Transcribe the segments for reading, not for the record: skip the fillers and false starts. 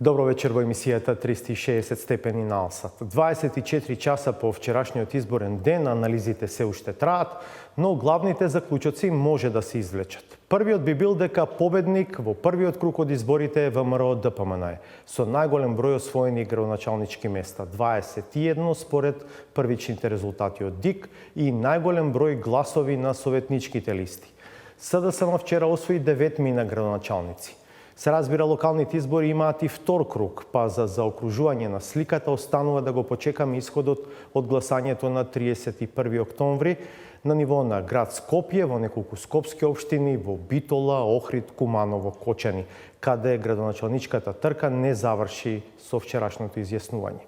Добро вечер во емисијата 360 степени на Алсат. 24 часа по вчерашниот изборен ден, анализите се уште траат, но главните заклучоци може да се извлечат. Првиот би бил дека победник во првиот круг од изборите е ВМРО ДПМН, со најголем број освоени градоначалнички места, 21 според првичните резултати од ДИК и најголем број гласови на советничките листи. СДСМ вчера освои 9 на градоначалници. Се разбира, локалните избори имаат и втор круг, па за заокружување на сликата останува да го почекаме исходот од гласањето на 31 октомври на ниво на град Скопје, во неколку скопски општини, во Битола, Охрид, Куманово, Кочани, каде градоначалничката трка не заврши со вчерашното изјаснување.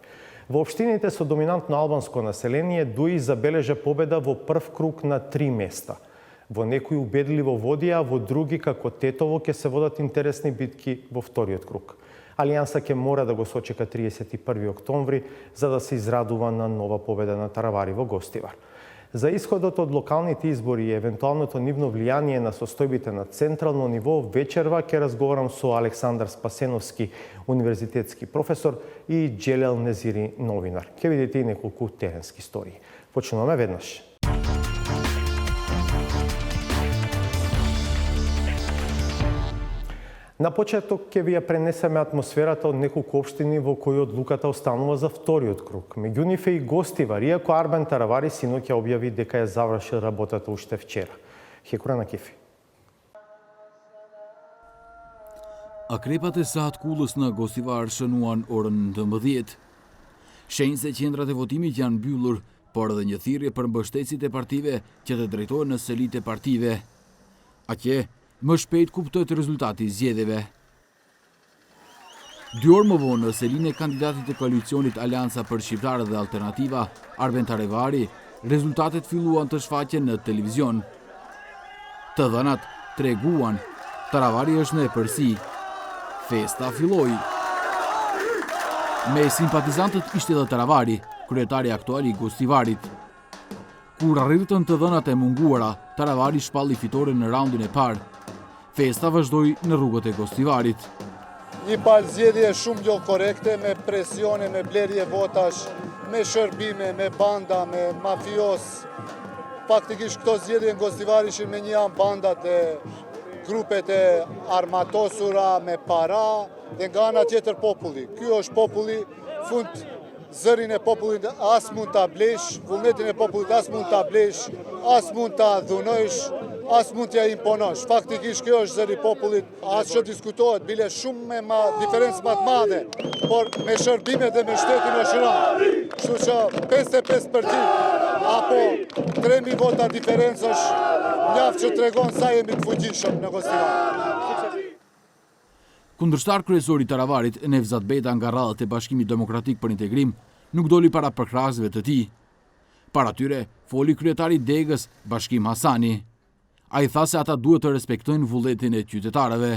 Во општините со доминантно албанско население ДУИ забележа победа во прв круг на 3 места. Во некои убедливо води, а во други, како Тетово, ќе се водат интересни битки во вториот круг. Алијанса ќе мора да го сочека 31 октомври за да се израдува на нова победа на Таравари во Гостивар. За исходот од локалните избори и евентуалното нивно влијание на состојбите на централно ниво, вечерва ќе разговарам со Александар Спасеновски, универзитетски професор, и Джелел Незири, новинар. Ќе видите и неколку теренски истории. Почнуваме веднаш. На почеток ќе ви ја пренесеме атмосферата од неколку општини во кои одлуката останува за вториот круг. Меѓу нив е и Гостивар, иако Арбен Таравари синоќа објави дека ја завршил работата уште вчера. Хекура на кефи. Akrepat e sahat kullës në Gostivar shënuan orën 12. Shenjë se qendrat e votimit janë mbyllur, por edhe një thirrje për mbështetësit e partive që të drejtohen në selit e partive. Atje më shpejt kuptohet rezultati i zgjedhjeve. 2 orë më vonë, në selin e kandidatit të koalicionit Alianca për Shqiptarët dhe Alternativa, Arben Taravari, rezultatet filluan të shfaqen në televizion. Të dhënat treguan, Taravari është në epërsi. Festa filloi. Me simpatizantët ishte edhe Taravari, kryetari aktual i Gostivarit. Kur arritën të dhënat e munguara, Taravari shpalli fitoren në raundin e parë. Festa vazhdoi në rrugët e Gostivarit. Një palë zgjedhje shumë jo korekte, me presione, me blerje votash, me shërbime, me banda, me mafios. Faktikisht këto zgjedhje në Gostivar ishin me një anë bandat e grupet e armatosura me para dhe nga ana tjetër populli. Ky është populli, fund zërin e popullit as mund ta blesh, vullnetin e popullit as mund ta blesh, as mund ta dhunojsh, as mund t'ja imponosh. Faktikisht kjo është zëri popullit, as që diskutohet, bile shumë me diferencë më të madhe, por me shërbimet dhe me shtetin është rënë. Kështu që 55% apo 3000 vota diferencë është mjaft që tregon sa jemi të fuqishëm në Gostivar. Kundërshtar kryesori i Taravarit, Nevzat Beta nga radhët e Bashkimit Demokratik për Integrim, nuk doli para përkrahësve të tij. Para tyre foli kryetari i Degës, Bashkim Hasani. Ai tha se ata duhet të respektojnë vullnetin e qytetarëve.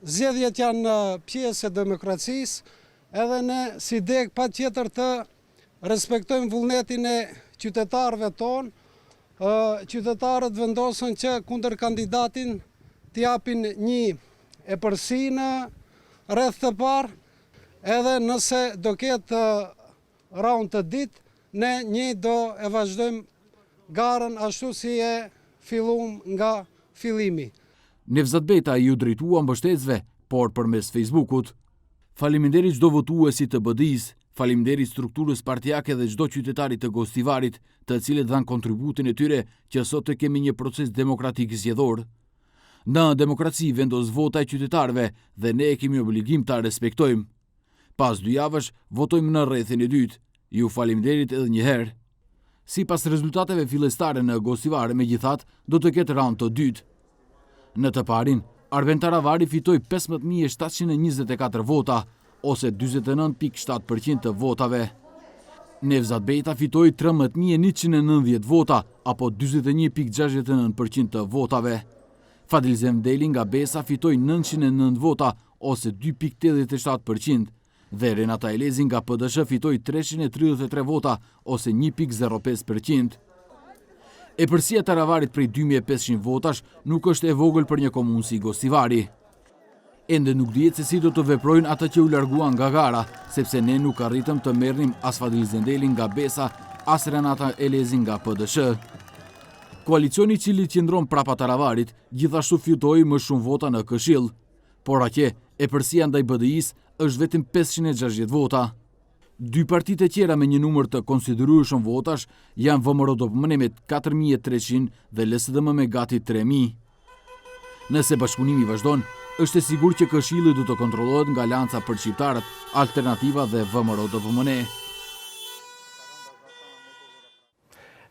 Zgjedhjet janë pjesë e demokracisë, edhe ne si Deg patjetër të respektojmë vullnetin e qytetarëve tonë. Qytetarët vendosën që kundër kandidatin t'i japin një epërsi në rreth të parë, edhe nëse do ketë raund të ditë, ne një do e vazhdojmë garën ashtu si e fillum nga fillimi. Nevzat Beta ju drejtua mbështetësve, por përmes Facebookut. Faleminderit çdo votuesi të BD-s, faleminderit strukturës partijake dhe çdo qytetari të Gostivarit, të cilët dhanë kontributin e tyre që sot të kemi një proces demokratik zgjedhor. Në demokraci vendos vota e qytetarëve dhe ne kemi obligim ta respektojmë. Pas 2 javësh votojmë në rrethin e dytë. Ju faleminderit edhe një herë. Sipas rezultateve fillestare në Gostivar, megjithatë, do të ketë raund të dytë. Në të parin, Arben Taravari fitoi 15.724 vota, ose 49.7% të votave. Nevzat Beta fitoi 13.190 vota, apo 41.69% të votave. Fadil Zemdeli nga Besa fitoi 909 vota, ose 2.87%, dhe Renata Elezi nga PDSH fitoi 333 vota, ose 1.05%. Epërsia Taravarit prej 2500 votash nuk është e vogël për një komunë si Gostivari. Ende nuk dihet se si do të veprojnë ata që u larguan nga gara, sepse ne nuk arritëm të merrnim as Fadil Zendelin nga Besa, as Renata Elezin nga PDSH. Koalicioni i cili qëndron prapa Taravarit gjithashtu fitoi më shumë vota në Këshill, por atje e përsia ndaj BDI-s është vetëm 560 vota. Dy partitë e tjera me një numër të konsiderueshëm votash janë VMRO-DPMN me 4300 dhe LSDM me gati 3000. Nëse bashkëpunimi vazhdon, është e sigurt që Këshilli do të kontrollohet nga Alianca për Shqiptarët, Alternativa dhe VMRO-DPMN.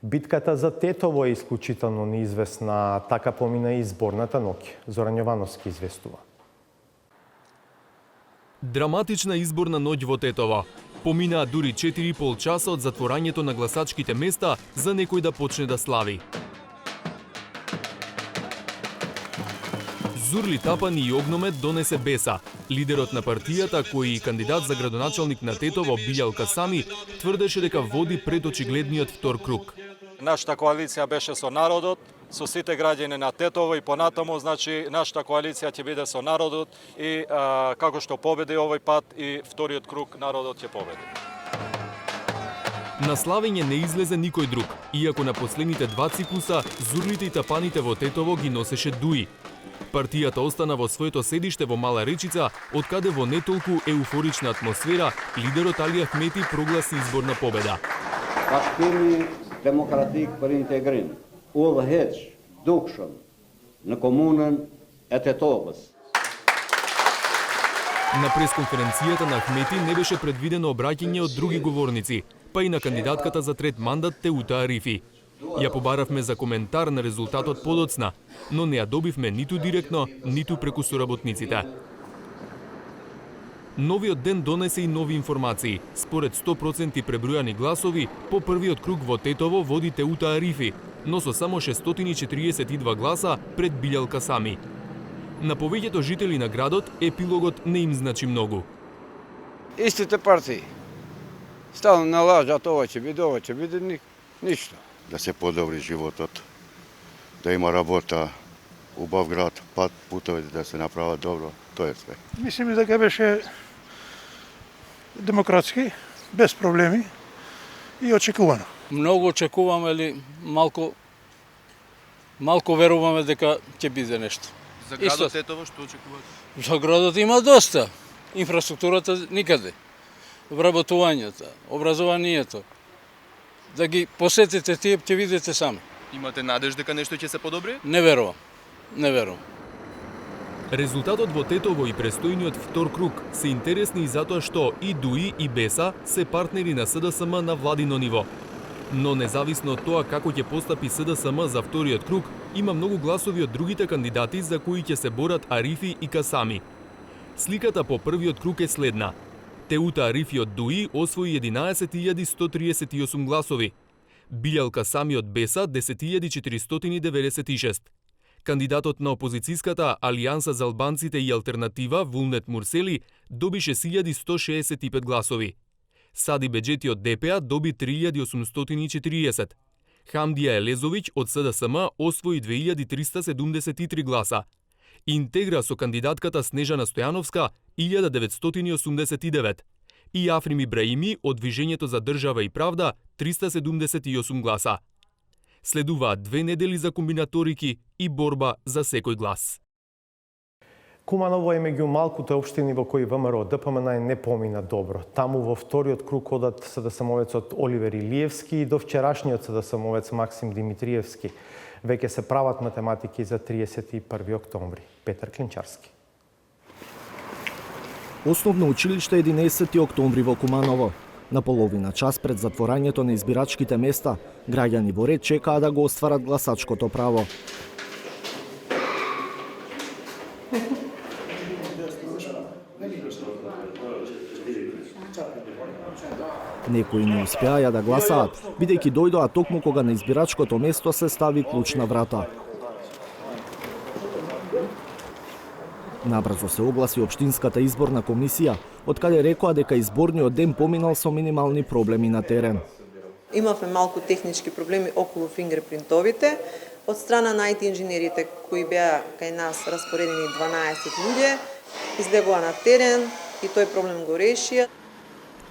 Битката за Тетово е исклучително неизвестна, така помина и изборната ноќ. Зоран Јовановски известува. Драматична изборна ноќ во Тетово. Поминаа дури 4,5 часа од затворањето на гласачките места за некој да почне да слави. Зурли Тапани и огномет донесе Беса. Лидерот на партијата, кој и кандидат за градоначалник на Тетово Билјал Касами, тврдеше дека води пред очигледниот втор круг. Нашата коалиција беше со народот, со сите граѓани на Тетово и понатаму, значи нашата коалиција ќе биде со народот и како што победи овој пат и вториот круг народот ќе победи. На славење не излезе никој друг, иако на последните два циклуса зурлите и тапаните во Тетово ги носеше Дуи. Партијата остана во своето седиште во Мала Речица, откаде во не толку еуфорична атмосфера лидерот Али Ахмети прогласи изборна победа. Bashkimi Demokratik për Integrim udhëheq dukshëm në komunën e Tetovës. На пресконференцијата на Ахмети не беше предвидено обраќање од други говорници, па и на кандидатката за трет мандат Теута Арифи. Ја побаравме за коментар на резултатот подоцна, но не ја добивме ниту директно, ниту преку соработниците. Новиот ден донесе и нови информации. Според 100% пребројани гласови, по првиот круг во Тетово води Теута Арифи, но со само 642 гласа пред Билјал Касами. На повеќето жители на градот, епилогот не им значи многу. Истите партии. Стално налажат ова ќе биде ништо. Да се подобри животот, да има работа, убав град, путовите да се направат добро, тоа е све. Мислим дека беше демократски, без проблеми и очекувано. Многу очекуваме или малку веруваме дека ќе биде нешто. За градот Тетово што очекувате? За градот има доста. Инфраструктурата никаде. Вработувањето, образованието. Да ги посетите тие, ќе видите сами. Имате надеж дека нешто ќе се подобри? Не верувам. Резултатот во Тетово и престојниот втор круг се интересни и затоа што и Дуи и Беса се партнери на СДСМ на владино ниво. Но независно од тоа како ќе постапи СДСМ за вториот круг, има многу гласови од другите кандидати за кои ќе се борат Арифи и Касами. Сликата по првиот круг е следна. Теута Арифи од Дуи освои 11.138 гласови. Билјал Касами од Беса 10.496. Кандидатот на опозицијската Алијанса за албанците и Алтернатива Вулнет Мурсели доби 6.165 гласови. Сади Беџети од ДПА доби 3.840. Хамдија Елезовиќ од СДСМ освои 2.373 гласа. Интегра со кандидатката Снежана Стојановска 1989 и Африм Ибраими од Движењето за држава и правда 378 гласа. Следуваат 2 недели за комбинаторики и борба за секој глас. Куманово е меѓу малкуте општини во кои ВМРО ДПМН не помина добро. Таму во вториот круг одат СДСМовецот Оливер Илиевски и до вчерашниот СДСМовец Максим Димитриевски. Веќе се прават математики за 31 октомври. Петар Клинчарски. Основно училиште 11 октомври во Куманово. На половина час пред затворањето на избирачките места, граѓани во ред чекаа да го остварат гласачкото право. Некои не успеаја да гласаат, бидејќи дојдоа токму кога на избирачкото место се стави клуч на врата. Набрзо се огласи Општинската изборна комисија, откаде рекоа дека изборниот ден поминал со минимални проблеми на терен. Имавме малку технички проблеми околу фингерпринтовите. Од страна на IT инженерите кои беа кај нас распоредени 12 луѓе, излегува на терен и тој проблем го реши.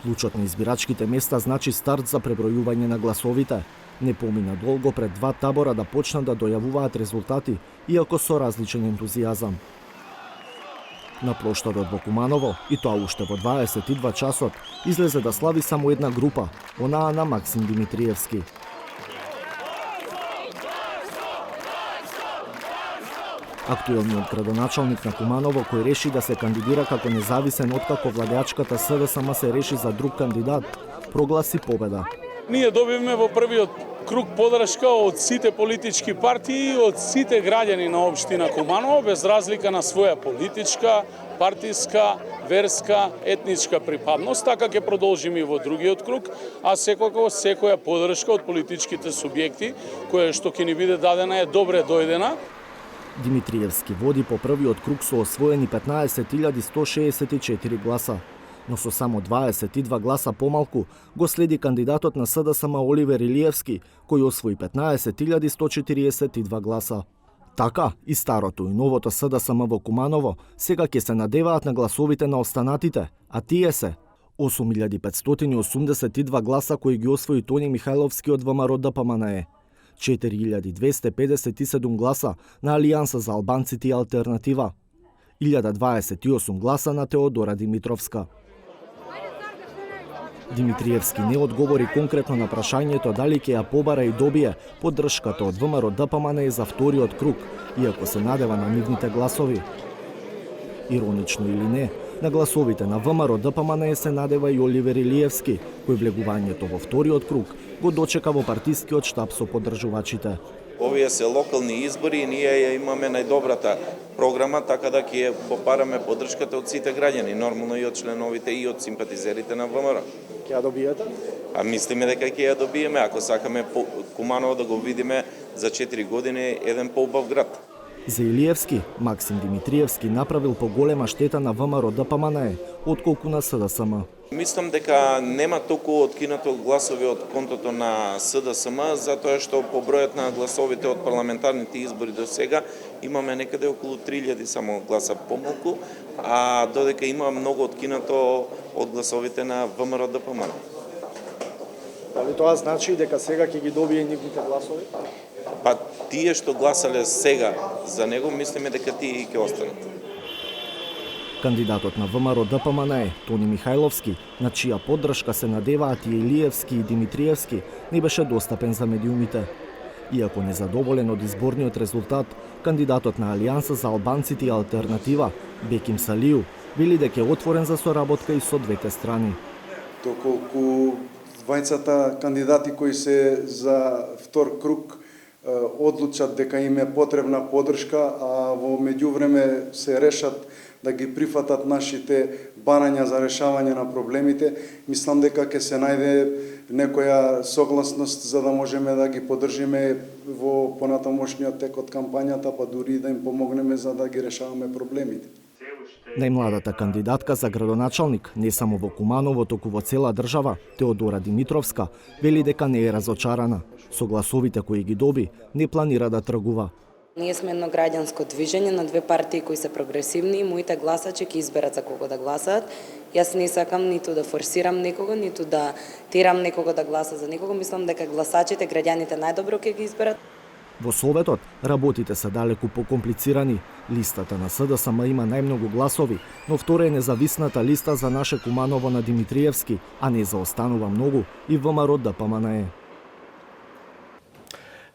Клучот на избирачките места значи старт за пребројување на гласовите. Не помина долго пред два табора да почнат да дојавуваат резултати, иако со различен ентузијазам. На плоштадот во Куманово, и тоа уште во 22 часот, излезе да слави само една група, онаа на Максим Димитриевски. Актуелниот градоначалник на Куманово, кој реши да се кандидира како независен откако владеачката СДСМ се реши за друг кандидат, прогласи победа. Ние добивме во првиот круг подршка од сите политички партии, од сите граѓани на општина Куманово, без разлика на своја политичка, партиска, верска, етничка припадност, така ќе продолжиме и во другиот круг, а секако секоја подршка од политичките субјекти, која што ќе ни биде дадена е добре дојдена. Димитриевски води по првиот круг со освоени 15.164 гласа, но со само 22 гласа помалку го следи кандидатот на СДСМ Оливер Илиевски, кој освои 15.142 гласа. Така, и старото и новото СДСМ во Куманово сега ќе се надеваат на гласовите на останатите, а тие се 8.582 гласа кои ги освои Тони Михајловски од ВМРО ДПМНЕ, 4.257 гласа на Алијанса за албанците и Алтернатива, 1028 гласа на Теодора Димитровска. Димитриевски не одговори конкретно на прашањето дали ќе ја побара и добие поддршката од ВМРО ДПМНЕ за вториот круг, иако се надева на нивните гласови. Иронично или не, на гласовите на ВМРО ДПМНЕ се надева и Оливер Илиевски, кој влегувањето во вториот круг го дочека во партискиот штаб со поддржувачите. Овие се локални избори и ние ја имаме најдобрата програма, така да ќе попараме поддршката од сите граѓани, нормално и од членовите и од симпатизерите на ВМРО. Ќе ја добиете? А мислиме дека ќе ја добиеме, ако сакаме Куманово да го видиме за 4 години еден поубав град. За Илиевски, Максим Димитриевски направил поголема штета на ВМРО ДПМНЕ отколку на СДСМ. Мислам дека нема толку откинато гласови од контото на СДСМ, затоа што по бројот на гласовите од парламентарните избори до сега имаме некаде околу 3000 само гласа помалку, а додека има многу откинато од гласовите на ВМРО ДПМНЕ. Дали тоа значи дека сега ќе ги добие нивните гласови? Па тие што гласале сега за него, мислиме дека тие и ќе останат. Кандидатот на ВМРО ДПМНЕ, Тони Михајловски, на чија поддршка се надеваат и Илиевски и Димитриевски, не беше достапен за медиумите. Иако незадоволен од изборниот резултат, кандидатот на Алијанса за албанците и Алтернатива, Беким Салију, вели дека е отворен за соработка и со двете страни. Доколку двајцата кандидати кои се за втор круг одлучат дека им е потребна поддршка, а во меѓувреме се решат да ги прифатат нашите барања за решавање на проблемите, мислам дека ќе се најде некоја согласност за да можеме да ги поддржиме во понатамошниот тек од кампањата, па дури да им помогнеме за да ги решаваме проблемите. Најмладата кандидатка за градоначалник, не само во Куманово, току во цела држава, Теодора Димитровска, вели дека не е разочарана. Со гласовите кои ги доби, не планира да тргува. Ние сме едно граѓанско движење на две партии кои се прогресивни и моите гласачи ќе изберат за кого да гласаат. Јас не сакам ниту да форсирам некого, ниту да терам некого да гласа за некого. Мислам дека гласачите, граѓаните најдобро ќе ги изберат. Во Советот, работите се далеку покомплицирани. Листата на СДСМ има најмногу гласови, но втора е независната листа за наше Куманово на Димитриевски, а не заостанува многу и ВМРО ДПМНЕ.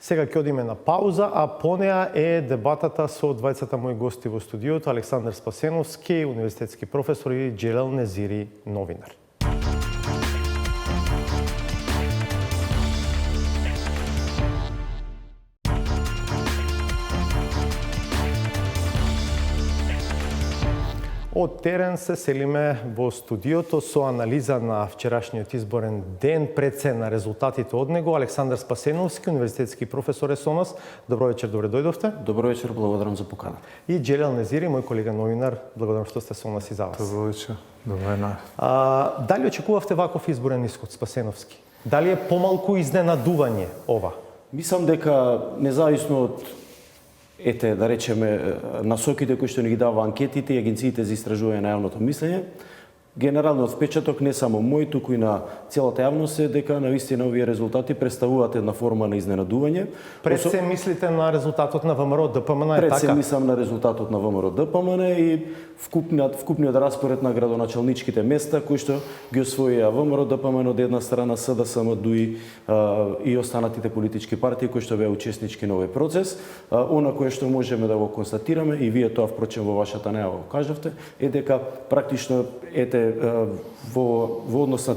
Сега ќе одиме на пауза, а по неа е дебатата со двајцата мои гости во студиото, Александар Спасеновски, универзитетски професор, и Джелел Незири, новинар. Од терен се селиме во студиото со анализа на вчерашниот изборен ден, пред се на резултатите од него. Александар Спасеновски, универзитетски професор е со нас. Добро вечер, добре дојдовте. Добро вечер, благодарам за поканата. И Джелел Незири, мој колега новинар, благодарам што сте со нас и за вас. Добро вечер. Добре на. Дали очекувавте ваков изборен исход, Спасеновски? Дали е помалку изненадување ова? Мислам дека независно од ете, да речеме, насоките кои што ни ги дава анкетите и агенциите за истражување на јавното мислење. Генералниот впечаток не само мој, туку и на целата јавност е дека навистина овие резултати представуваат една форма на изненадување. Пред се мислите на резултатот на ВМРО ДПМН, е Пред така? се мислам на резултатот на ВМРО ДПМН и вкупниот распоред на градоначалничките места кои што ги освоија ВМРО ДПМН од една страна, СДСМ, ДУИ и останатите политички партии кои што беа учеснички на овој процес. Она кое што можеме да го констатираме, и вие тоа впрочем во вашата најава го кажавте, е дека практично во однос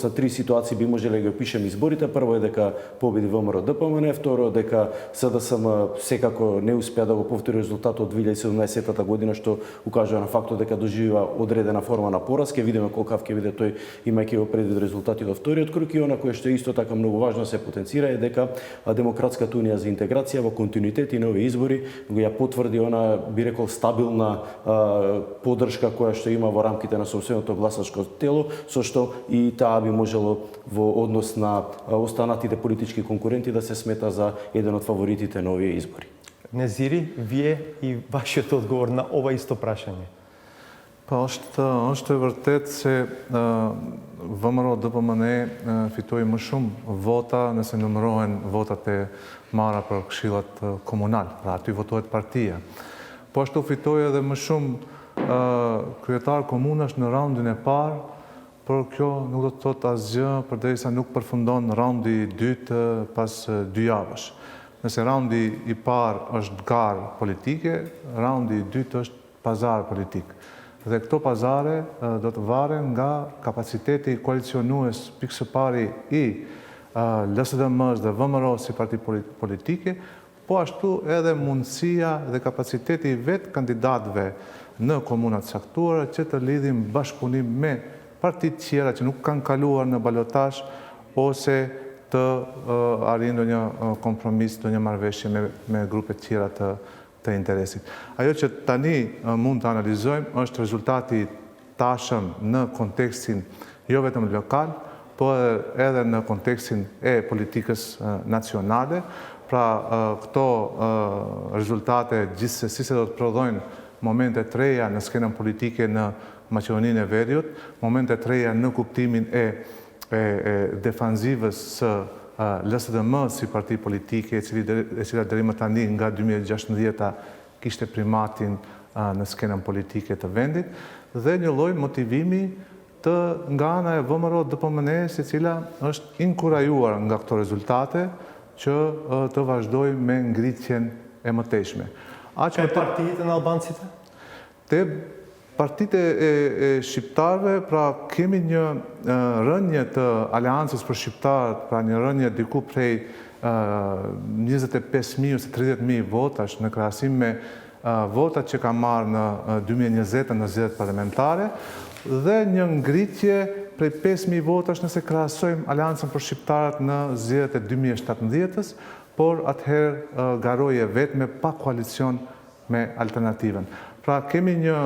на три ситуации би можеле да ги опишеме изборите. Прво е дека победи ВМРО ДПМН, второ дека СДСМ секако не успеа да го повтори резултатот од 2017 година, што укажува на фактот дека доживува одредена форма на пораз. Ке видиме колкав ќе биде тој, имајќи во предвид резултатите од вториот круг. И она кое што е исто така многу важно се потенцира е дека Демократската унија за интеграција во континуитет и на овие избори го ја потврди она, би рекол, стабилна поддршка која што има во рамките на сопственото гласачко тело, со што и таа би можело во однос на останатите политички конкуренти да се смета за еден од фаворитите на овие избори. Незири, вие и вашиот одговор на ова исто прашање. Па ошто е вртет се ВМРО ДПМН фитои më shumë vota nëse numërohen votat e marra për këshillat komunal, pra aty votohet partia. Po ashtu fitoi edhe më shumë kryetar komunash në raundin e parë, por kjo nuk do të thotë asgjë përderisa nuk përfundon raundi i dytë pas 2 javësh. Nëse raundi i parë është garë politike, raundi i dytë është pazar politik. Dhe këto pazare do të varen nga kapaciteti koalicionues pikë së pari i LSDM-s dhe VMRO si parti politike, po ashtu edhe mundësia dhe kapaciteti vetë kandidatëve në komunat saktuara që të lidhin bashkëpunim me partitë tjera që nuk kanë kaluar në balotazh ose të arrijnë ndonjë kompromis, ndonjë marrëveshje me grupe tjera të interesit. Ajo që tani mund të analizojmë është rezultati tashëm në kontekstin jo vetëm lokal, po edhe në kontekstin e politikës nacionale. Pra këto rezultate gjithsesi se do të prodhojnë momente të reja në skenën politike në Maqedoninë e Veriut, momente të reja në kuptimin e defanzivës së LSDM si parti politike, e cila deri më tani nga 2016 kishte primatin në skenën politike të vendit, dhe një lloj motivimi nga ana e VMRO DPMN, e cila është inkurajuar nga këto rezultate që të vazhdojë me ngritjen e mëtejshme. Te partitë në albancite? Te partitë e shqiptarëve, pra kemi një rënje të aleancës për shqiptarët, pra një rënje diku prej 25.000 ose 30.000 votash në krahasim me votat që ka marrë në 2020 në zgjedhjet parlamentare, dhe një ngritje prej 5.000 votash nëse krahasojmë aleancën për shqiptarët në zgjedhjet e 2017-s, por atëherë garoje vetëm pa koalicion me alternativën. Pra kemi një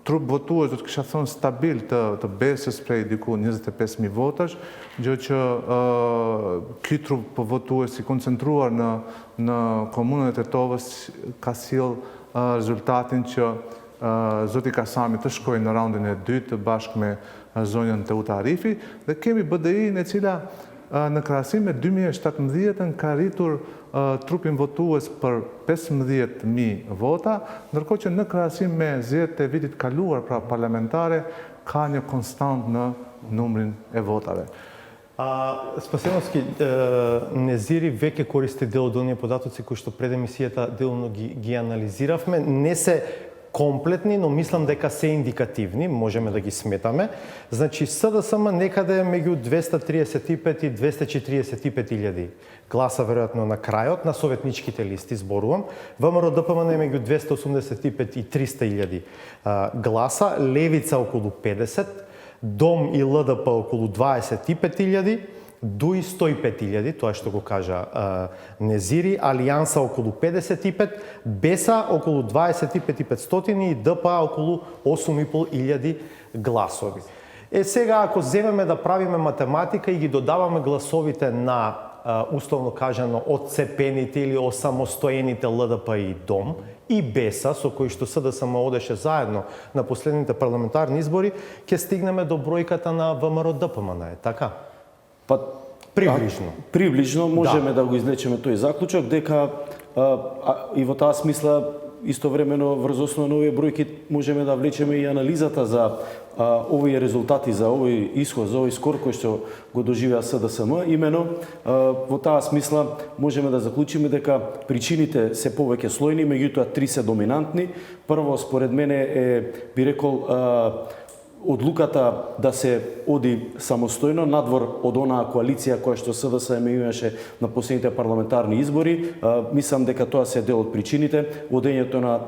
trup votues, do të kisha thonë stabil të Besës prej diku 25.000 votash, gjë që ky trup votues i koncentruar në komunën e Tetovës ka sjell rezultatin që Zoti Kasami të shkojë në raundin e dytë bashkë me zonjën Teuta Arifi, dhe kemi BDI-n e cila në krahasim me 2017 ka rritur trupin votues për 15.000 vota, ndërkohë që në krahasim me zgjedhjet e vitit kaluar, pra parlamentare, ka një konstant në numrin e votave. Спасеновски, Незири веќе користи дел од оние податоци кои што пред емисијата делно ги анализиравме. Не се комплетни, но мислам дека се индикативни, можеме да ги сметаме. Значи, СДСМ некаде меѓу 235 и 245.000 гласа, веројатно на крајот, на советничките листи зборувам. ВМРО ДПМН е меѓу 285 и 300.000 гласа, Левица околу 50, Дом и ЛДП околу 25.000, ДУИ 105.000, тоа што го кажа Незири, Алијанса околу 55, Беса околу 25.500 и ДПА околу 8.500 гласови. Сега, ако земеме да правиме математика и ги додаваме гласовите на условно кажано отцепените или осамостоените ЛДП и ДОМ и БЕСА, со кои што СДСМ одеше заедно на последните парламентарни избори, ќе стигнеме до бројката на ВМРО ДПМН, така? Па приближно. Приближно можеме да го излечеме тој заклучок дека и во таа смисла истовремено врз основа на овие бројки можеме да влечеме и анализата за овие резултати, за овој исход, за овој скор кој што го доживеа СДСМ. Имено во таа смисла можеме да заклучиме дека причините се повеќе слојни, меѓутоа три се доминантни. Прво, според мене би рекол одлуката да се оди самостојно надвор од онаа коалиција која што СДСМ имаше на последните парламентарни избори. Мислам дека тоа се дел од причините. Одењето на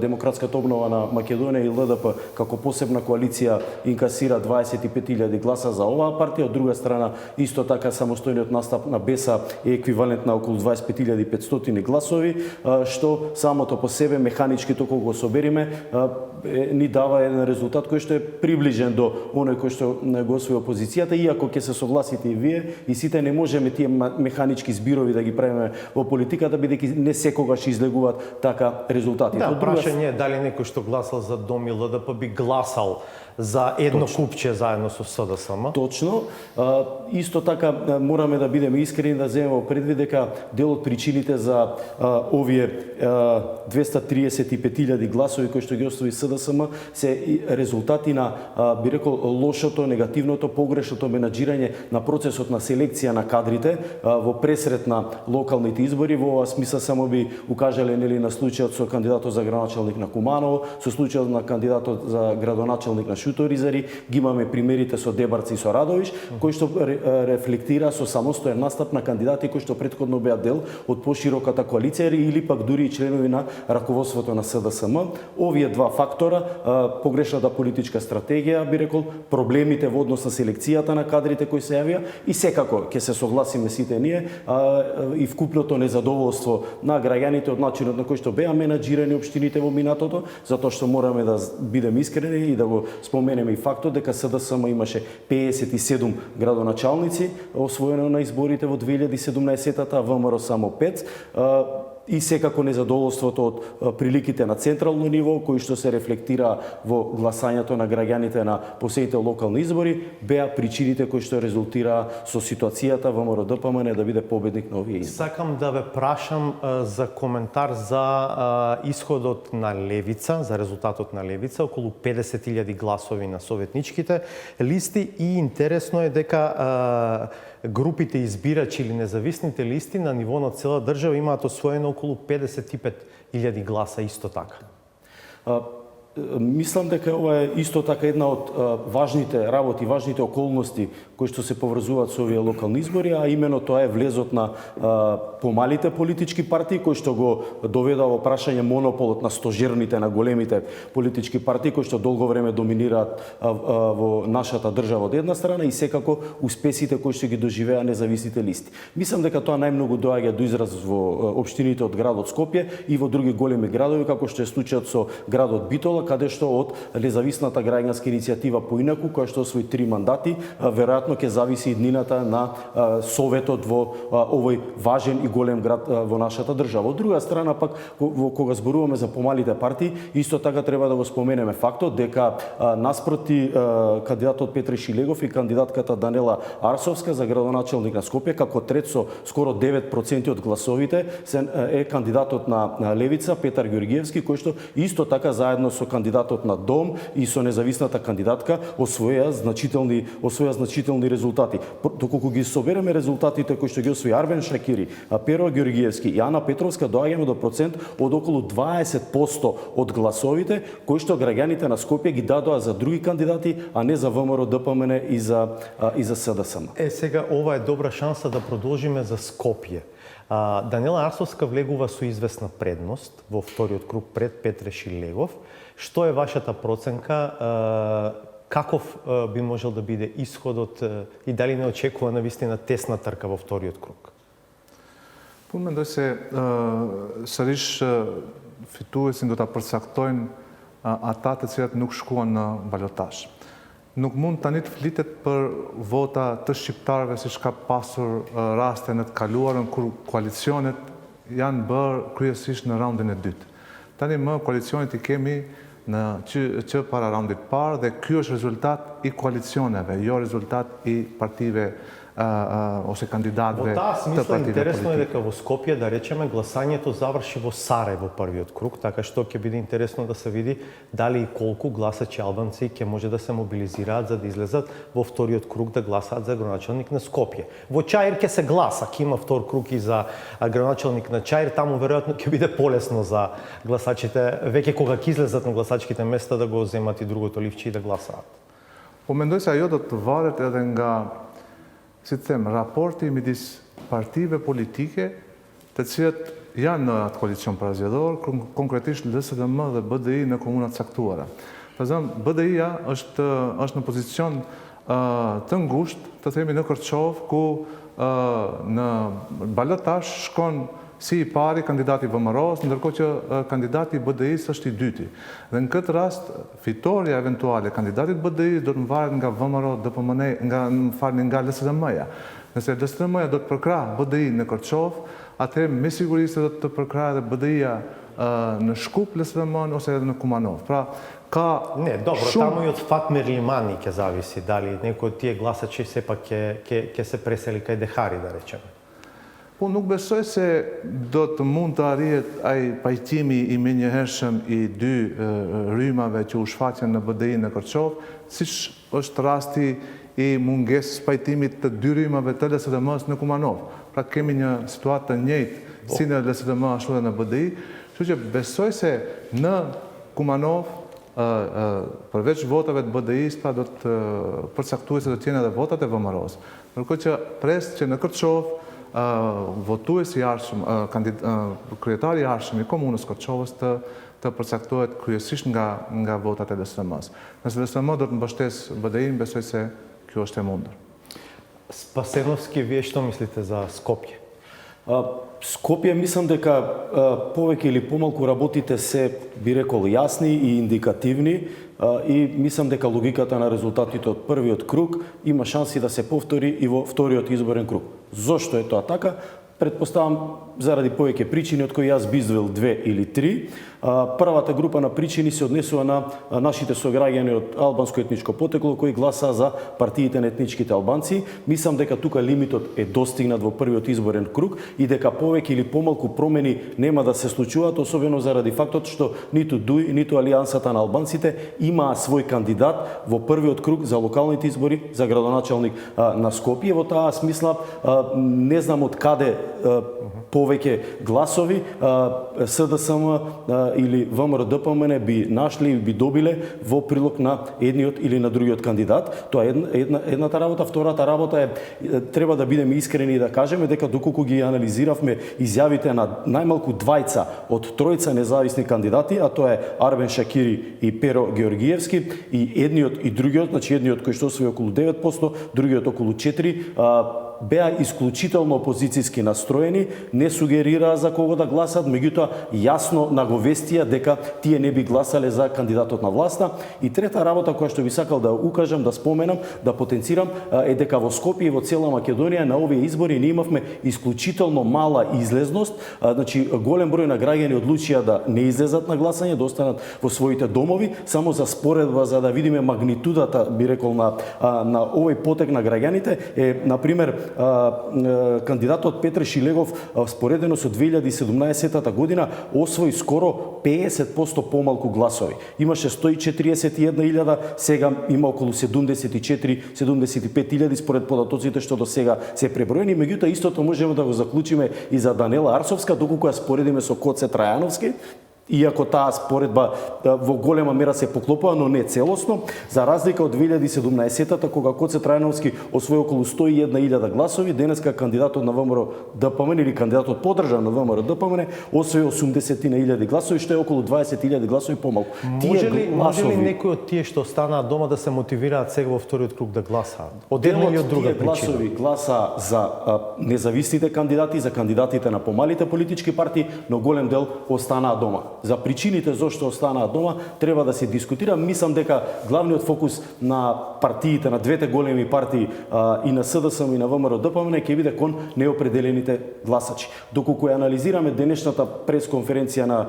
Демократската обнова на Македонија и ЛДП како посебна коалиција инкасира 25.000 гласа за оваа партија. Од друга страна, исто така самостојниот настап на БЕСА е еквивалент на околу 25.500 гласови, што самото по себе механички толку го собериме ни дава еден резултат кој што е приближен до оној кој што го освои опозицијата, иако ќе се согласите и вие и сите не можеме тие механички зборови да ги правиме во политиката, бидејќи не секогаш излегуваат така резултати. Да, прашање е дали некој што гласал за ДОМ и ЛДП би гласал за едно купче заедно со СДСМ. Точно. Исто така мораме да бидеме искрени да земеме во предвид дека дел од причините за овие 235.000 гласови кои што ги остави СДСМ се резултати на, би рекол, лошото, негативното, погрешното менаџирање на процесот на селекција на кадрите во пресред на локалните избори. Во оваа смисла само би укажале нели на случајот со кандидатот за градоначалник на Куманово, со случајот на кандидатот за градоначалник на Шуторизари, ги имаме примерите со Дебарци и со Радовиш, кои што рефлектира со самостоен настап на кандидати кои што претходно беа дел од пошироката коалиција или пак дури и членови на раководството на СДСМ. Овие два фактора, погрешната политичка стратегија, би рекол, проблемите во однос на селекцијата на кадрите кои се јавија и секако ќе се согласиме сите ние и вкупното незадоволство на граѓаните од начинот на кој што беа менаџирани општините во минатото, затоа што мораме да бидеме искрени и да го споменеме и фактот дека СДСМ имаше 57 градоначалници освоено на изборите во 2017-та, ВМРО само 5. И секако незадоволството од приликите на централно ниво, кои што се рефлектира во гласањето на граѓаните на последните локални избори, беа причините кои што резултира со ситуацијата ВМРО ДПМН да биде победник на овие избори. Сакам да ве прашам за коментар за исходот на Левица, за резултатот на Левица, околу 50.000 гласови на советничките листи и интересно е дека групите избирачи или независните листи на ниво на цела држава имаат освоено околу 55.000 гласа исто така. Мислам дека ова е исто така една од важните работи, важните околности кои што се поврзуваат со овие локални избори, а имено тоа е влезот на помалите политички партии кои што го доведа во прашање монополот на стожерните, на големите политички партии кои што долго време доминираат во нашата држава од една страна и секако успесите кои што ги доживеа независните листи. Мислам дека тоа најмногу доаѓа до израз во општините од градот Скопје и во други големи градови, како што е случајот со градот Битола, каде што од независната граѓанска иницијатива Поинаку, која што освои 3 мандати, веројатно ќе зависи иднината на советот во овој важен и голем град во нашата држава. Од друга страна пак, кога зборуваме за помалите партии, исто така треба да го споменеме фактот дека наспроти кандидатот Петре Шилегов и кандидатката Данела Арсовска за градоначалник на Скопје, како трет со скоро 9% од гласовите, е кандидатот на Левица Петар Ѓоргиевски, кој што исто така заедно со кандидатот на ДОМ и со независната кандидатка освоја значителни резултати. Доколку ги собереме резултатите кои што ги освои Арвен Шакири, Перо Ѓоргиевски и Ана Петровска, доаѓаме до процент од околу 20% од гласовите кои што граѓаните на Скопје ги дадоа за други кандидати, а не за ВМРО ДПМН и за СДСМ. Сега ова е добра шанса да продолжиме за Скопје. Данела Арсовска влегува со известна предност во вториот круг пред Петре Шилегов. Што е вашата проценка? Каков би можел да биде исходот и дали не очекува навистина тесна трка во вториот круг? По мен да се сариш фитувесин до та përcaktojnë ata të cilët nuk shkuan në balotazh. nuk mund tani të flitet për vota të shqiptarëve siç ka pasur raste në të kaluarën kur koalicionet janë bërë kryesisht në raundin e dytë. Tani më koalicionet i kemi që para raundit parë dhe ky është rezultat i koalicioneve, jo rezultat i partive ose kandidatve Та të смисла partive интересно е politike. дека во Скопје, да речеме, гласањето заврши во Сарајево првиот круг, така што ќе биде интересно да се види дали и колку гласачи албанци ќе може да се мобилизираат за да излезат во вториот круг да гласаат за градоначалник на Скопје. Во Чаир ќе се гласа, ќе има втор круг и за градоначалник на Чаир, таму веројатно ќе биде полесно за гласачите, веќе кога ќе излезат на гласачките места да го земат и другото ливче и да гласаат. Po mendoj se ajo do të varet edhe nga, si të them, raporti midis partive politike të cilat janë në atë koalicion parazgjedhor, konkretisht LSDM dhe BDI në komunat caktuara. Për exempel, BDI-ja është në pozicion të ngushtë, të themi në Kërçov, ku në balotash shkon si i pari kandidati VMRO-s, ndërkohë që kandidati i BDI-s është i dyti. Dhe në këtë rast, fitoria eventuale kandidatit BDI do të varet nga VMRO, nga LSDM-ja. Nëse LSDM-ja do të përkra BDI në Kërçov, atëherë me siguri se do të përkra edhe BDI-ja në Shkup, LSDM-n ose edhe në Kumanov. Pra, ka Не, добро, таму и од Фатмир Лимани ќе зависи дали некој од тие гласачи сепак ќе се пресели кај Дехари, да речеме. Po nuk besoj se do të mund të arrihet ai pajtimi i menjëhershëm i dy rrymave që u shfaqen në BDI në Kërçov, siç është rasti i mungesës pajtimit të dy rrymave të LSDM-s në Kumanov. Pra kemi një situatë të njëjtë si në LSDM ashtu edhe në BDI, kështu që besoj se në Kumanov përveç votave të BDI-s, pra do të përcaktuhet se do të jenë edhe votat e VMRO-s. Ndërkohë që pres që në Kërçov votuesi i arshëm, kryetari i arshëm i komunës Kërçovës të përcaktohet kryesisht nga votat e LSDM-s. Nëse LSDM do të mbështes BDI-n, besoj se kjo është e mundur. Спасеновски, вие што мислите за Скопје? Скопје мислам дека повеќе или помалку работите се, би рекол, јасни и индикативни и мислам дека логиката на резултатите од првиот круг има шанси да се повтори и во вториот изборен круг. Зошто е тоа така? Предпоставам заради повеќе причини, од кои јас би издвоил 2 или 3. Првата група на причини се однесува на нашите сограѓани од албанско етничко потекло кои гласаа за партиите на етничките албанци. Мислам дека тука лимитот е достигнат во првиот изборен круг и дека повеќе или помалку промени нема да се случуваат, особено заради фактот што ниту ДУИ, ниту Алијансата на албанците имаа свој кандидат во првиот круг за локалните избори за градоначалник на Скопје. Во таа смисла не знам од каде повеќе гласови СДСМ или ВМРО-ДПМН би нашли и би добиле во прилог на едниот или на другиот кандидат. Тоа е едната работа. Втората работа е, треба да бидеме искрени и да кажеме дека доколку ги анализиравме изјавите на најмалку двајца од тројца независни кандидати, а тоа е Арбен Шакири и Перо Георгиевски, и едниот и другиот, значи едниот кој што освои околу 9%, другиот околу 4%, беа исклучително опозицијски настроени, не сугерираа за кого да гласат, меѓутоа јасно наговестија дека тие не би гласале за кандидатот на власта. И трета работа која што би сакал да укажам, да споменам, да потенцирам е дека во Скопје и во цела Македонија на овие избори ние имавме исклучително мала излезност, значи голем број на граѓани одлучија да не излезат на гласање, да останат во своите домови, само за споредба за да видиме магнитудата, би рекол, на овој потек на граѓаните е, на пример, кандидатот Петре Шилегов споредено со 2017 година освои скоро 50% помалку гласови. Имаше 141.000, сега има околу 74-75.000 според податоците што до сега се преброени. Меѓутоа истото можеме да го заклучиме и за Данела Арсовска, доколку ја споредиме со Коце Трајановски. Иако таа споредба во голема мера се поклопува, но не целосно, за разлика од 2017-та, кога Коце Трајановски освои околу 101.000 гласови, денеска кандидатот на ВМРО-ДПМН или кандидатот подржан на ВМРО-ДПМН освои 80.000 гласови, што е околу 20.000 гласови помалку. Може ли некој од тие што останаат дома да се мотивираат сега во вториот круг да гласаат? Од една или од друга причина? Гласови гласа за независните кандидати, за кандидатите на помалите политички партии, но голем дел останаа дома. за причините зошто останаа дома треба да се дискутира. Мислам дека главниот фокус на партиите, на двете големи партии и на СДСМ и на ВМРО ДПМН ќе биде кон неопределените гласачи. Доколку ја анализираме денешната пресконференција на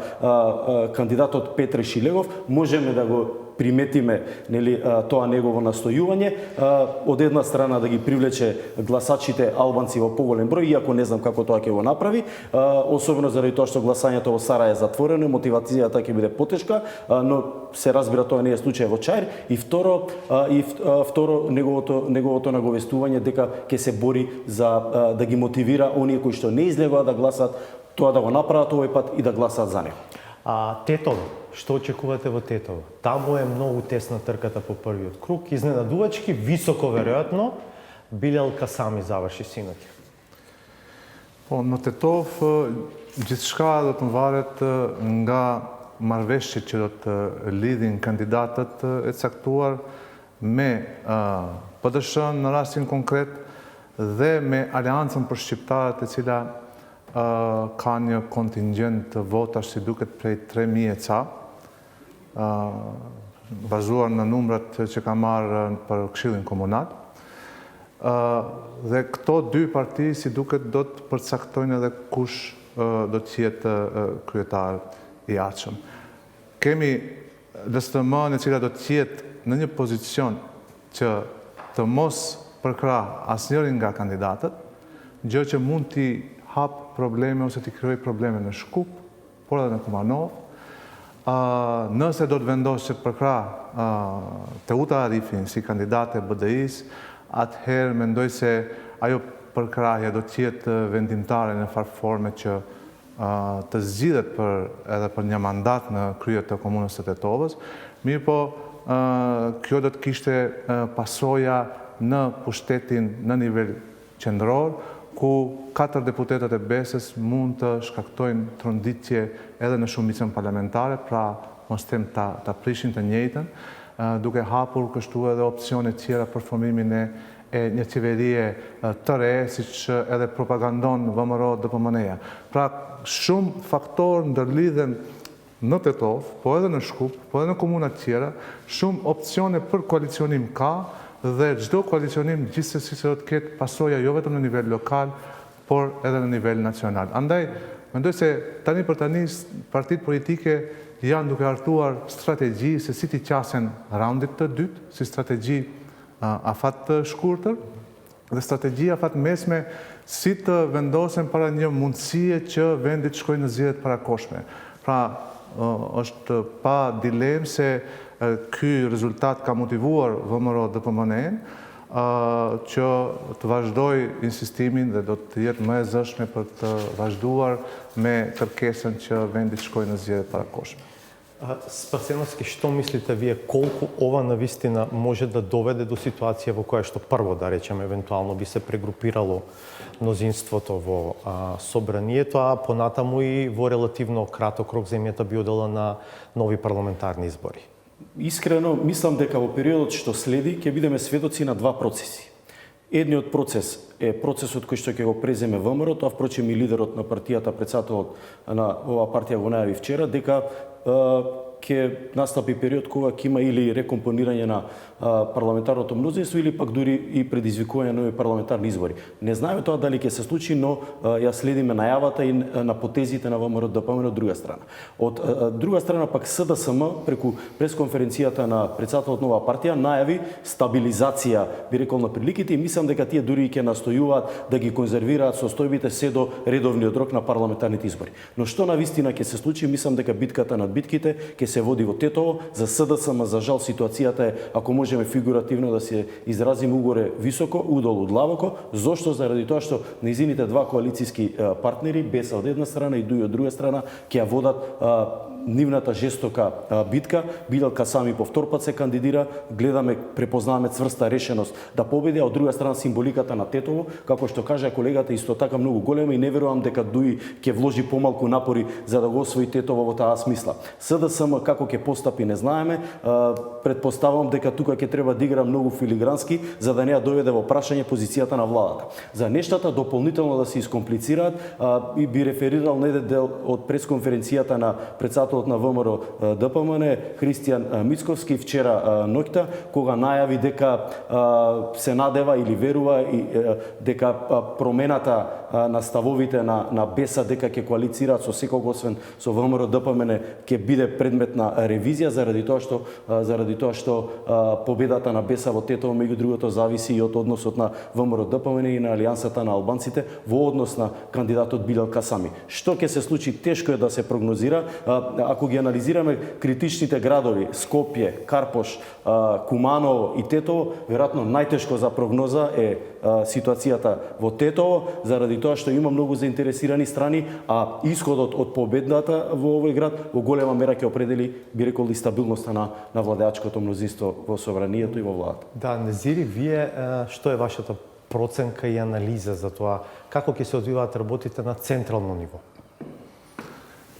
кандидатот Петре Шилегов, можеме да го приметиме тоа негово настојување, од една страна да ги привлече гласачите албанци во поголем број, иако не знам како тоа ќе го направи, особено заради тоа што гласањето во Сара е затворено, мотивацијата ќе биде потешка, но се разбира тоа не е случај во Чаир. И второ неговото наговестување дека ќе се бори за да ги мотивира оние кои што не излегоа да гласат, тоа да го направат овој пат и да гласат за него. Тетово, што очекувате во Тетово? Таму е многу тесна трката по првиот круг, изненадувачки високо веројатно Билјал Касами заврши синоќа. Но Тетов gjithçka do të varet nga marrëveshjet që do të lidhin kandidatët e caktuar me PDSH-n në rastin konkret dhe me Aleancën për Shqiptarët e cila ka një kontingjent të votash si duket prej 3.000 e ca, bazuar në numrat që ka marrë për Këshillin Komunal. Dhe këto dy parti si duket do të përcaktojnë edhe kush do të jetë kryetar i ardhshëm. Kemi LSTM-n e cila do të jetë në një pozicion që të mos përkrah asnjërin nga kandidatët, gjë që mund t'i hap probleme ose t'i krijoj probleme në Shkup, por edhe në Kumanov. Nëse do të vendosë që të përkrah Teuta Arifin si kandidate e BDI-s, atëherë mendoj se ajo përkrahje do të jetë vendimtare në farforme që të zgjidhet edhe për një mandat në krye të komunës së Tetovës. Mirë po, kjo do të kishte pasoja në pushtetin në nivel qendror, ku 4 deputetët e Besës mund të shkaktojnë tronditje edhe në shumicën parlamentare, pra mos them ta prishin të njëjtën, duke hapur kështu edhe opsione tjera për formimin e një qeverie të re, siç edhe propagandon VMRO DPMN-ja. Pra shumë faktorë ndërlidhen në Tetov, po edhe në Shkup, po edhe në komuna tjera, shumë opsione për koalicionim ka, dhe çdo koalicionim gjithsesi se do të ketë pasoja jo vetëm në nivel lokal, por edhe në nivel nacional. Andaj, mendoj se tani për tani partitë politike janë duke hartuar strategji se si t'i qasen raundit të dytë, si strategji afat të shkurtër, dhe strategji afat mesme si të vendosen para një mundësie që vendit shkojnë në zgjedhjet parakoshme. Pra, është pa dilemë se ky rezultat ka motivuar VMRO DPMN-n që të vazhdoj insistimin dhe do të jetë më e zëshme për të vazhduar me kërkesën që vendit shkojnë në zgjedhjet parakoshme. Спасеновски, што мислите вие колку ова навистина може да доведе до ситуација во која што прво, да речеме, евентуално би се прегрупирало мнозинството во собранието, а понатаму и во релативно краток рок земјата би одела на нови парламентарни избори? Искрено, мислам дека во периодот што следи ќе бидеме сведоци на два процеси. Едниот процес е процесот кој што ќе го преземе ВМРО, тоа впрочем и лидерот на партијата, председателот на ова партија го најави вчера, дека ќе настапи период кога ќе има или рекомпонирање на парламентарното мнозинство или пак дури и предизвикување на нови парламентарни избори. Не знаеме тоа дали ќе се случи, но ја следиме најавата и на потезите на ВМРО ДПМН од друга страна. Од друга страна пак СДСМ преку пресконференцијата на председателот на оваа партија најави стабилизација, би рекол, на приликите, и мислам дека тие дури ќе настојуваат да ги конзервираат состојбите се до редовниот рок на парламентарните избори. Но што навистина ќе се случи, мислам дека битката над битките ќе се води во Тетово. За СДСМ, за жал, ситуацијата е, ако можеме фигуративно да се изразиме, угоре високо, удолу длабоко. Зошто? Заради тоа што низините два коалициски партнери, Беса од една страна и ДУИ од друга страна, ќе ја водат нивната жестока битка. Билјал Касами по втор пат се кандидира, гледаме, препознаваме цврста решеност да победи, а од друга страна символиката на Тетово, како што кажа колегата, исто така многу голема, и не верувам дека ДУИ ќе вложи помалку напори за да го освои Тетово во таа смисла. СДСМ како ќе постапи не знаеме, предпоставам дека тука ќе треба да игра многу филигрански за да не ја доведе во прашање позицијата на владата. За нештата дополнително да се искомплицираат, и би реферирал на еден дел од пресконференцијата на председател председателот на ВМРО ДПМН Христијан Мицковски вчера ноќта, кога најави дека се надева или верува дека промената на ставовите на БЕСА дека ќе коалицираат со секого освен со ВМРО ДПМН ќе биде предмет на ревизија заради тоа што победата на БЕСА во Тетово меѓу другото зависи и од односот на ВМРО ДПМН и на Алијансата на албанците во однос на кандидатот Билел Касами. Што ќе се случи тешко е да се прогнозира. Ако ги анализираме критичните градови Скопје, Карпош, Куманово и Тетово, веројатно најтешко за прогноза е ситуацијата во Тетово, заради тоа што има многу заинтересирани страни, а исходот од победата во овој град во голема мера ќе определи, би рекол, и стабилноста на владеачкото мнозинство во собранието и во владата. Да, Незири, вие што е вашата проценка и анализа за тоа како ќе се одвиваат работите на централно ниво?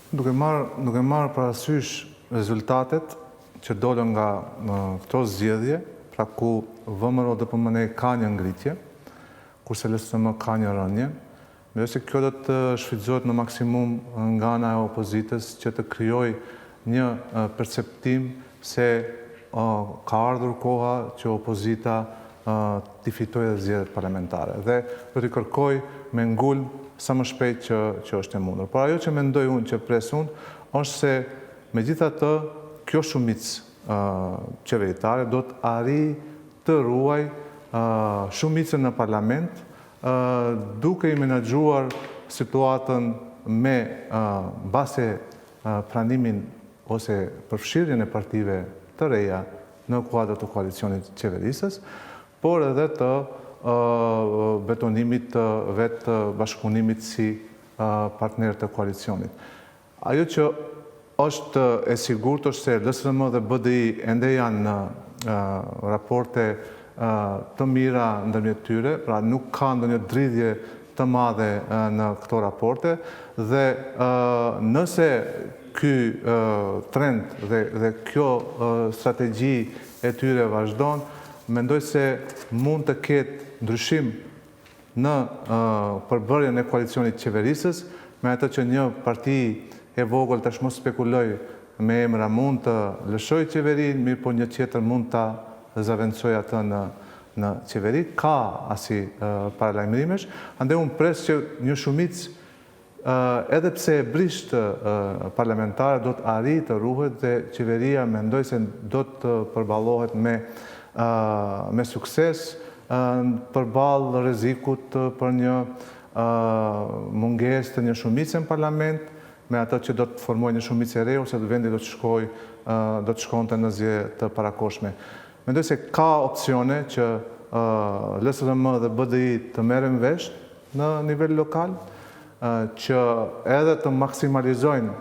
Duke marrë parasysh rezultatet që dolën nga këto zgjedhje, pra ku VMRO DPMN ka një ngritje, kurse LSM ka një rënje, me se kjo do të shfrytëzohet në maksimum nga ana e opozitës që të krijojë një perceptim se ka ardhur koha që opozita t'i fitojë dhe zgjedhjet parlamentare. Dhe do t'i kërkoj me ngulm sa më shpejt që është e mundur. Por ajo që mendoj unë, që pres unë, është se megjithatë kjo shumicë qeveritare do të arrijë të ruaj shumicën në parlament, duke i menaxhuar situatën me base pranimin ose përfshirjen e partive të reja në kuadër të koalicionit qeverisës, por edhe të betonimit të vetë bashkëpunimit si partner të koalicionit. Ajo që është e sigurt është se LSM dhe BDI ende janë në raporte të mira ndërmjet tyre, pra nuk ka ndonjë dridhje të madhe në këto raporte dhe nëse ky trend dhe kjo strategji e tyre vazhdon, mendoj se mund të ketë ndryshim në përbërjen e koalicionit qeverisës, me atë që një parti e vogël tash mos spekuloj me emra mund të lëshoj qeverin, mirë po një tjetër mund të zaventsoj atë në qeveri, ka asi paralajmërimesh, ande unë pres që një shumicë edhe pse e brisht parlamentare do të arrijë të ruhet dhe qeveria mendoj se do të përballohet me sukses përballë rrezikut për një mungesë të një shumice në parlament, me atë që do të formojë një shumicë e re ose vendi do të shkonte në zgjedhje të parakohshme. Mendoj se ka opsione që LSM dhe BDI të merren vesh në nivel lokal, që edhe të maksimalizojnë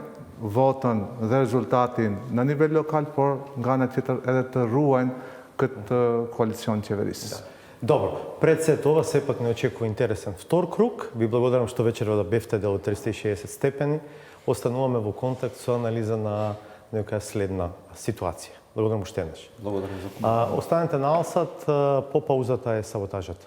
votën dhe rezultatin në nivel lokal, por nga ana tjetër edhe të ruajnë këtë коалицион qeverisë. Добро, пред се това сепак не очекува интересен втор круг. Ви благодарам што вечерва да бевте дел од 360 степени. Остануваме во контакт со анализа на некоја следна ситуација. Благодарам уште еднаш. Благодарам за останете на Алсат, по паузата е саботажата.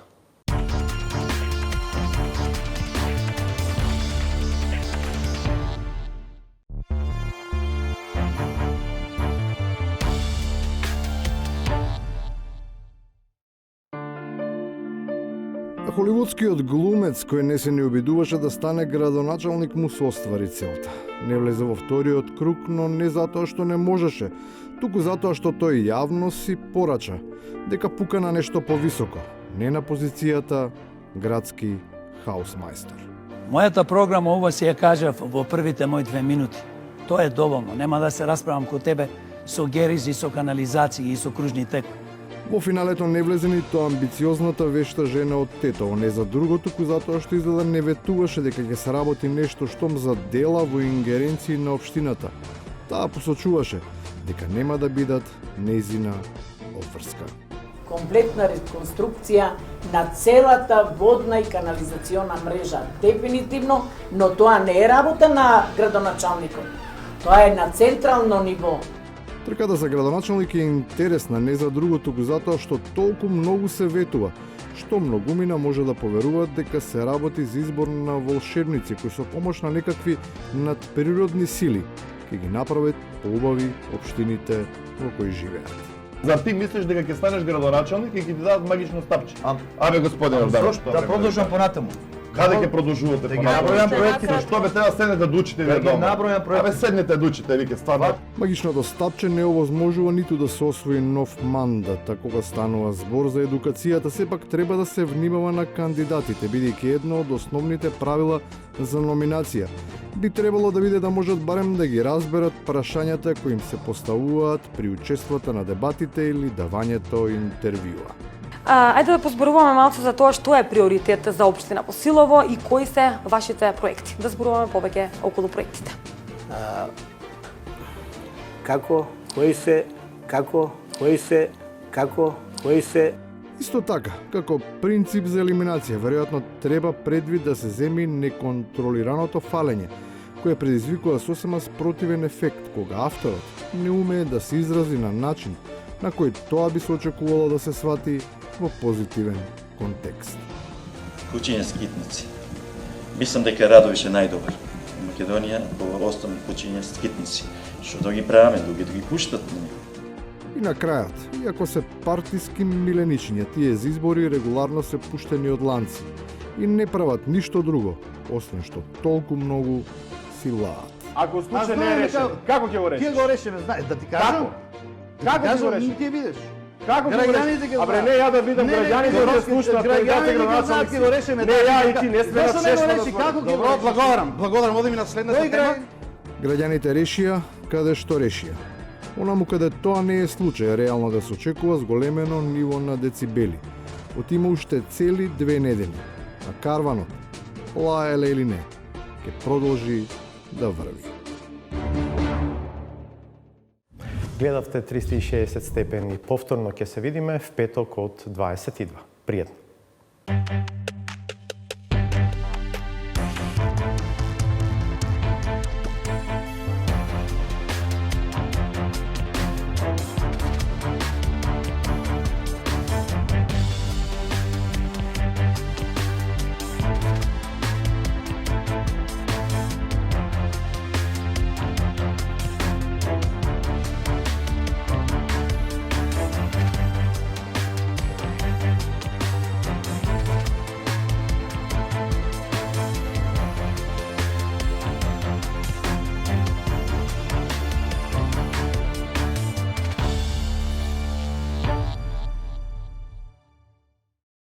Холивудскиот глумец кој не се не обидуваше да стане градоначалник му се оствари целта. Не влезе во вториот круг, но не затоа што не можеше, туку затоа што тој јавно си порача дека пука на нешто повисоко, не на позицијата градски хаусмајстор. Мојата програма ова си ја кажав во првите мои 2 минути. Тоа е доволно, нема да се расправам ко тебе со геризи, со канализации и со кружни текови. Во финалето не влезе ниту амбициозната вешта жена од Тетово, не за друго, туку затоа што изгледа не ветуваше дека ќе се работи нешто штом за дела во ингеренции на општината. Таа посочуваше дека нема да бидат нејзина обврска. Комплетна реконструкција на целата водна и канализациона мрежа, дефинитивно, но тоа не е работа на градоначалникот. Тоа е на централно ниво. Трката за градоначалник е интересна не за друго, туку затоа што толку многу се ветува, што многумина може да поверуваат дека се работи за избор на волшебници кои со помош на некакви надприродни сили ќе ги направат поубави општините во кои живеат. Зар ти мислиш дека ќе станеш градоначалник и ќе ти дадат магично стапче? Абе господине Орданов, да продолжам понатаму. Каде ќе продолжувате Да ги набројам проектите. Што бе треба седнете да учите вие дома? набројам проектите. Абе седнете да учите, вике стварно. Магичното стапче не овозможува ниту да се освои нов мандат, а кога станува збор за едукацијата, сепак треба да се внимава на кандидатите, бидејќи едно од основните правила за номинација би требало да биде да можат барем да ги разберат прашањата кои им се поставуваат при учеството на дебатите или давањето интервјуа. Ајде да позборуваме малку за тоа што е приоритет за општина Босилово и кои се вашите проекти. Да зборуваме повеќе околу проектите. Како, кои се... Исто така, како принцип за елиминација, веројатно треба предвид да се земи неконтролираното фалење, кое предизвикува сосема спротивен ефект, кога авторот не умее да се изрази на начин на кој тоа би се очекувало да се свати во позитивен контекст. Кучиња скитници. Мислам дека Радовиш е најдобар. У Македонија по основни кучиња скитници. Што да ги правиме, да ги пуштат на него. И на крајот, иако се партиски миленичиња, тие за избори регуларно се пуштени од ланци и не прават ништо друго, освен што толку многу си лаат. Ако случај не е решен, како ќе го решиш? Ќе го решиме, знаеш, да ти кажам. Како ќе го решиш? Ти видиш. Како ќе го решиш? Абре не ја да видам граѓаните да слушнат, граѓаните ќе го решиме. Не ја и ти не сме на шешно. Добро, благодарам, одиме на следната тема. Граѓаните решија каде што решија. Онаму каде тоа не е случај, реално да се очекува зголемено ниво на децибели. Од има уште цели 2 недели, а карванот, лаеле или не, ќе продолжи да врви. Гледавте 360 степени. Повторно ќе се видиме в петок од 22. Пријатно.